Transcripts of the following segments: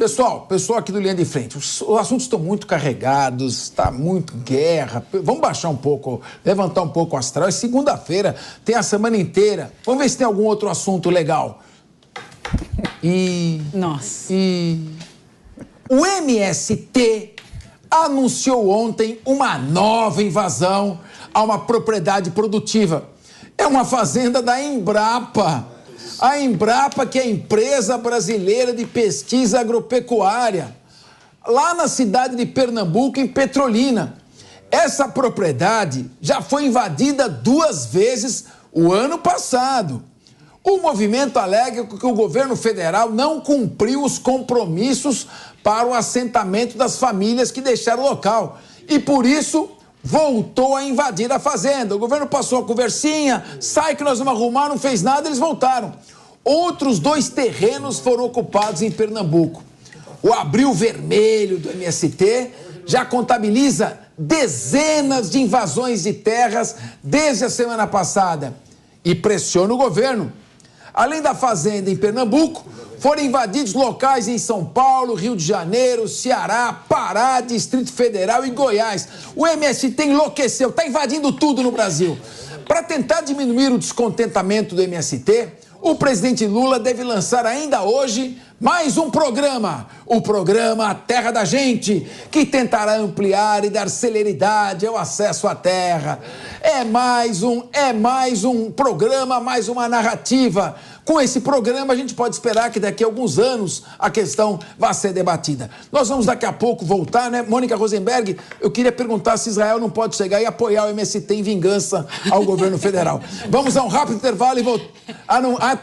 Pessoal aqui do Linha de Frente, os assuntos estão muito carregados, está muito guerra. Vamos baixar um pouco, levantar um pouco o astral. É segunda-feira, tem a semana inteira. Vamos ver se tem algum outro assunto legal. Nossa. O MST anunciou ontem uma nova invasão a uma propriedade produtiva. É uma fazenda da Embrapa. A Embrapa, que é a Empresa Brasileira de Pesquisa Agropecuária, lá na cidade de Pernambuco, em Petrolina. Essa propriedade já foi invadida 2 vezes o ano passado. O movimento alega que o governo federal não cumpriu os compromissos para o assentamento das famílias que deixaram o local e, por isso, voltou a invadir a fazenda. O governo passou a conversinha, sai que nós vamos arrumar, não fez nada, eles voltaram. Outros 2 terrenos foram ocupados em Pernambuco. O Abril Vermelho do MST já contabiliza dezenas de invasões de terras desde a semana passada e pressiona o governo. Além da fazenda em Pernambuco, foram invadidos locais em São Paulo, Rio de Janeiro, Ceará, Pará, Distrito Federal e Goiás. O MST enlouqueceu, está invadindo tudo no Brasil. Para tentar diminuir o descontentamento do MST, o presidente Lula deve lançar ainda hoje mais um programa, o programa Terra da Gente, que tentará ampliar e dar celeridade ao acesso à terra. É mais um programa, mais uma narrativa. Com esse programa, a gente pode esperar que daqui a alguns anos a questão vá ser debatida. Nós vamos daqui a pouco voltar, né? Mônica Rosenberg, eu queria perguntar se Israel não pode chegar e apoiar o MST em vingança ao governo federal. Vamos a um rápido intervalo e voltar.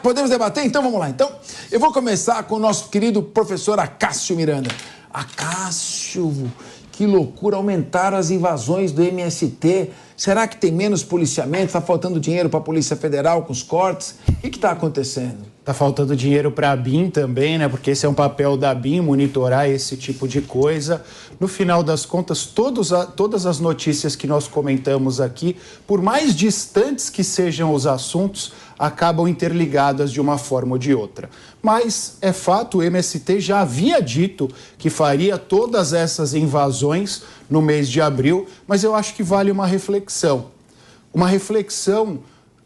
Podemos debater? Então vamos lá. Então, eu vou começar com o nosso querido professor Acácio Miranda. Acácio, que loucura, aumentaram as invasões do MST. Será que tem menos policiamento? Está faltando dinheiro para a Polícia Federal com os cortes? O que está acontecendo? Está faltando dinheiro para a BIM também, né? Porque esse é um papel da BIM, monitorar esse tipo de coisa. No final das contas, todas as notícias que nós comentamos aqui, por mais distantes que sejam os assuntos, acabam interligadas de uma forma ou de outra. Mas é fato, o MST já havia dito que faria todas essas invasões no mês de abril, mas eu acho que vale uma reflexão. Uma reflexão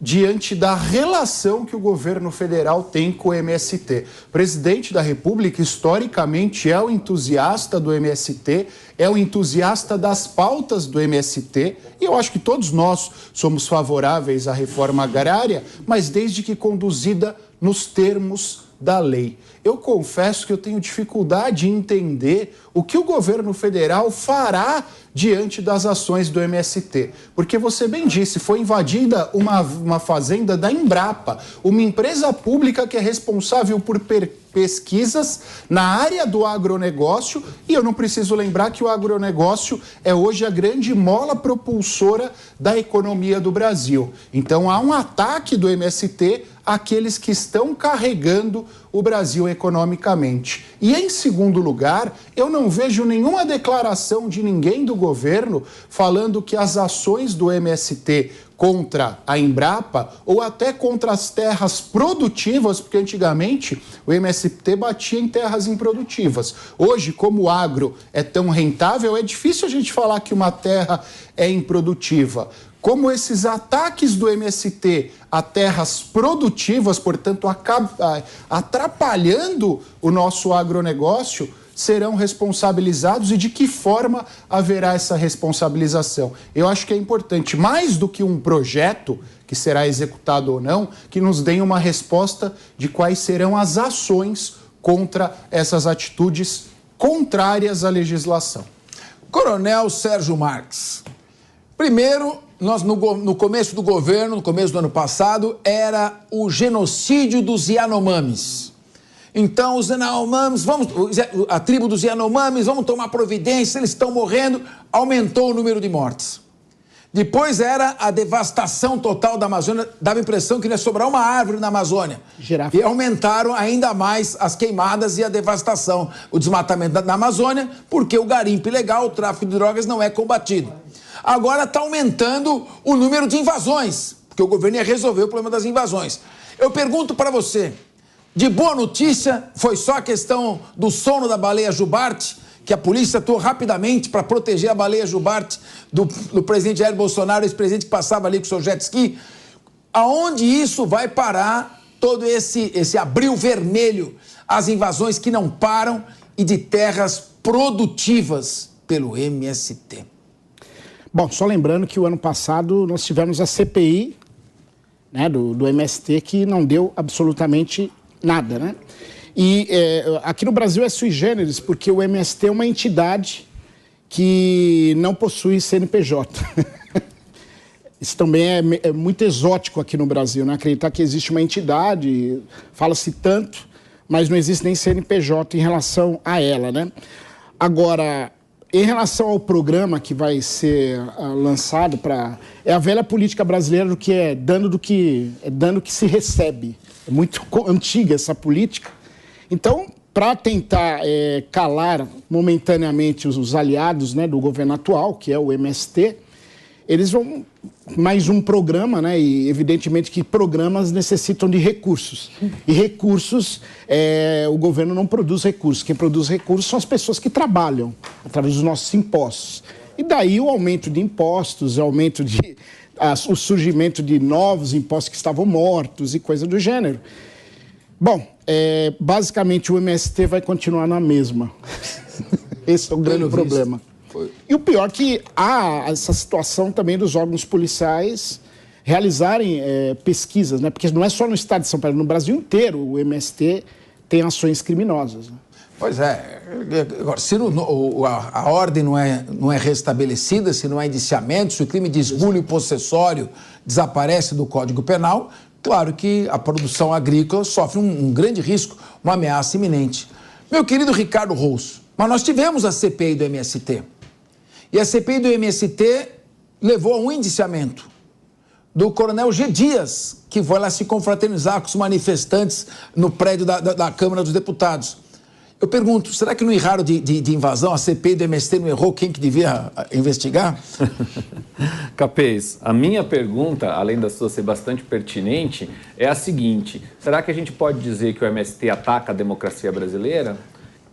diante da relação que o governo federal tem com o MST. O presidente da República, historicamente, é o entusiasta do MST, é o entusiasta das pautas do MST, e eu acho que todos nós somos favoráveis à reforma agrária, mas desde que conduzida nos termos da lei. Eu confesso que eu tenho dificuldade em entender o que o governo federal fará diante das ações do MST. Porque você bem disse, foi invadida uma fazenda da Embrapa, uma empresa pública que é responsável por pesquisas na área do agronegócio, e eu não preciso lembrar que o agronegócio é hoje a grande mola propulsora da economia do Brasil. Então há um ataque do MST àqueles que estão carregando o Brasil economicamente. E, em segundo lugar, eu não vejo nenhuma declaração de ninguém do governo falando que as ações do MST contra a Embrapa ou até contra as terras produtivas, porque antigamente o MST batia em terras improdutivas. Hoje, como o agro é tão rentável, é difícil a gente falar que uma terra é improdutiva. Como esses ataques do MST a terras produtivas, portanto, atrapalhando o nosso agronegócio, serão responsabilizados e de que forma haverá essa responsabilização? Eu acho que é importante, mais do que um projeto que será executado ou não, que nos deem uma resposta de quais serão as ações contra essas atitudes contrárias à legislação. Coronel Sérgio Marques, primeiro, nós no começo do governo, no começo do ano passado, era o genocídio dos Yanomamis. Então, os Yanomamis, a tribo dos Yanomamis, vamos tomar providência, eles estão morrendo, aumentou o número de mortes. Depois era a devastação total da Amazônia, dava a impressão que não ia sobrar uma árvore na Amazônia. Girafa. E aumentaram ainda mais as queimadas e a devastação, o desmatamento da Amazônia, porque o garimpo ilegal, o tráfico de drogas não é combatido. Agora está aumentando o número de invasões, porque o governo ia resolver o problema das invasões. Eu pergunto para você, De boa notícia, foi só a questão do sono da baleia jubarte, que a polícia atuou rapidamente para proteger a baleia jubarte do presidente Jair Bolsonaro, esse presidente que passava ali com o seu jet ski. Aonde isso vai parar todo esse abril vermelho, as invasões que não param e de terras produtivas pelo MST? Bom, só lembrando que o ano passado nós tivemos a CPI, né, do MST, que não deu absolutamente nada, né? E aqui no Brasil é sui generis, porque o MST é uma entidade que não possui CNPJ. Isso também é muito exótico aqui no Brasil, né? Acreditar que existe uma entidade, fala-se tanto, mas não existe nem CNPJ em relação a ela, né? Agora, em relação ao programa que vai ser lançado é a velha política brasileira do que é dano que se recebe. É muito antiga essa política. Então, para tentar calar momentaneamente os aliados, né, do governo atual, que é o MST, eles vão mais um programa, né? E evidentemente que programas necessitam de recursos. E recursos, o governo não produz recursos. Quem produz recursos são as pessoas que trabalham através dos nossos impostos. E daí o aumento de impostos, o surgimento de novos impostos que estavam mortos e coisa do gênero. Bom, basicamente o MST vai continuar na mesma. Esse é o grande problema. E o pior é que há essa situação também dos órgãos policiais realizarem pesquisas, né? Porque não é só no estado de São Paulo, no Brasil inteiro o MST tem ações criminosas. Né? Pois é. Agora, se a ordem não é restabelecida, se não há indiciamento, se o crime de esbulho possessório desaparece do Código Penal, claro que a produção agrícola sofre um grande risco, uma ameaça iminente. Meu querido Ricardo Rousso, mas nós tivemos a CPI do MST. E a CPI do MST levou a um indiciamento do coronel G. Dias, que foi lá se confraternizar com os manifestantes no prédio da Câmara dos Deputados. Eu pergunto, será que no erraram de invasão, a CPI do MST não errou quem que devia investigar? Capês, a minha pergunta, além da sua ser bastante pertinente, é a seguinte: será que a gente pode dizer que o MST ataca a democracia brasileira?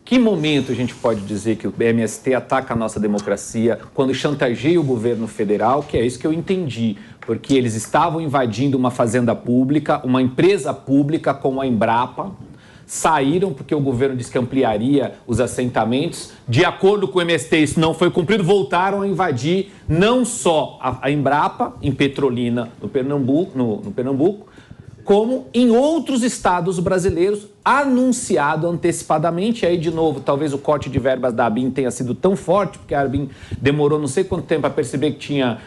Que momento a gente pode dizer que o MST ataca a nossa democracia quando chantageia o governo federal, que é isso que eu entendi, porque eles estavam invadindo uma fazenda pública, uma empresa pública como a Embrapa, saíram porque o governo disse que ampliaria os assentamentos, de acordo com o MST isso não foi cumprido, voltaram a invadir não só a Embrapa, em Petrolina, no Pernambuco, como em outros estados brasileiros, anunciado antecipadamente. Aí, de novo, talvez o corte de verbas da ABIN tenha sido tão forte, porque a ABIN demorou não sei quanto tempo para perceber que tinha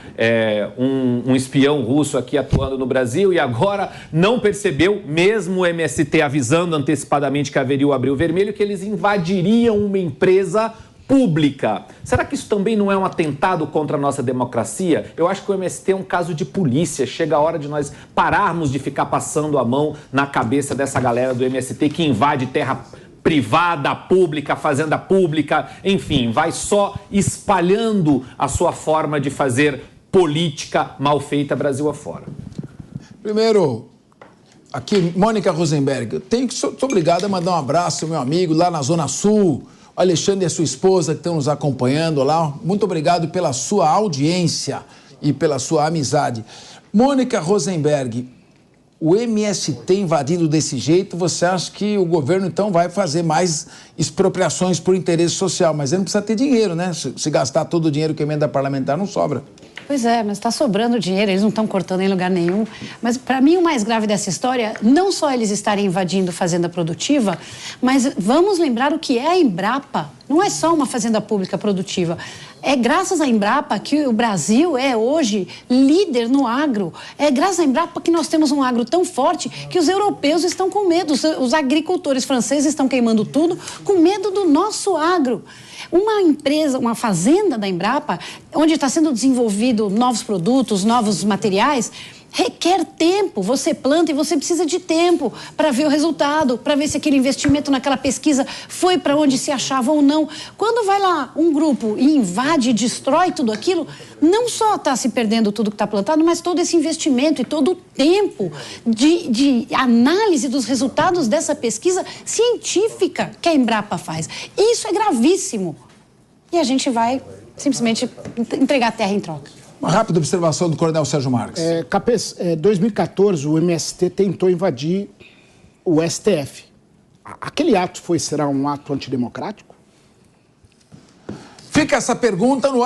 um espião russo aqui atuando no Brasil, e agora não percebeu, mesmo o MST avisando antecipadamente que haveria o abril vermelho, que eles invadiriam uma empresa pública. Será que isso também não é um atentado contra a nossa democracia? Eu acho que o MST é um caso de polícia. Chega a hora de nós pararmos de ficar passando a mão na cabeça dessa galera do MST que invade terra privada, pública, fazenda pública, enfim, vai só espalhando a sua forma de fazer política mal feita Brasil afora. Primeiro, aqui, Mônica Rosenberg, sou obrigado a mandar um abraço ao meu amigo lá na Zona Sul, o Alexandre e a sua esposa que estão nos acompanhando lá. Muito obrigado pela sua audiência e pela sua amizade. Mônica Rosenberg, o MST invadido desse jeito, você acha que o governo então vai fazer mais expropriações por interesse social? Mas ele não precisa ter dinheiro, né? Se gastar todo o dinheiro que a emenda parlamentar, não sobra. Pois é, mas está sobrando dinheiro, eles não estão cortando em lugar nenhum. Mas, para mim, o mais grave dessa história, não só eles estarem invadindo fazenda produtiva, mas vamos lembrar o que é a Embrapa. Não é só uma fazenda pública produtiva. É graças à Embrapa que o Brasil é hoje líder no agro. É graças à Embrapa que nós temos um agro tão forte que os europeus estão com medo. Os agricultores franceses estão queimando tudo com medo do nosso agro. Uma empresa, uma fazenda da Embrapa, onde está sendo desenvolvido novos produtos, novos materiais, requer tempo. Você planta e você precisa de tempo para ver o resultado, para ver se aquele investimento naquela pesquisa foi para onde se achava ou não. Quando vai lá um grupo e invade e destrói tudo aquilo, não só está se perdendo tudo que está plantado, mas todo esse investimento e todo o tempo de análise dos resultados dessa pesquisa científica que a Embrapa faz. Isso é gravíssimo. E a gente vai simplesmente entregar a terra em troca. Uma rápida observação do Coronel Sérgio Marques. Capês, 2014 o MST tentou invadir o STF. Aquele ato será um ato antidemocrático? Fica essa pergunta no ar.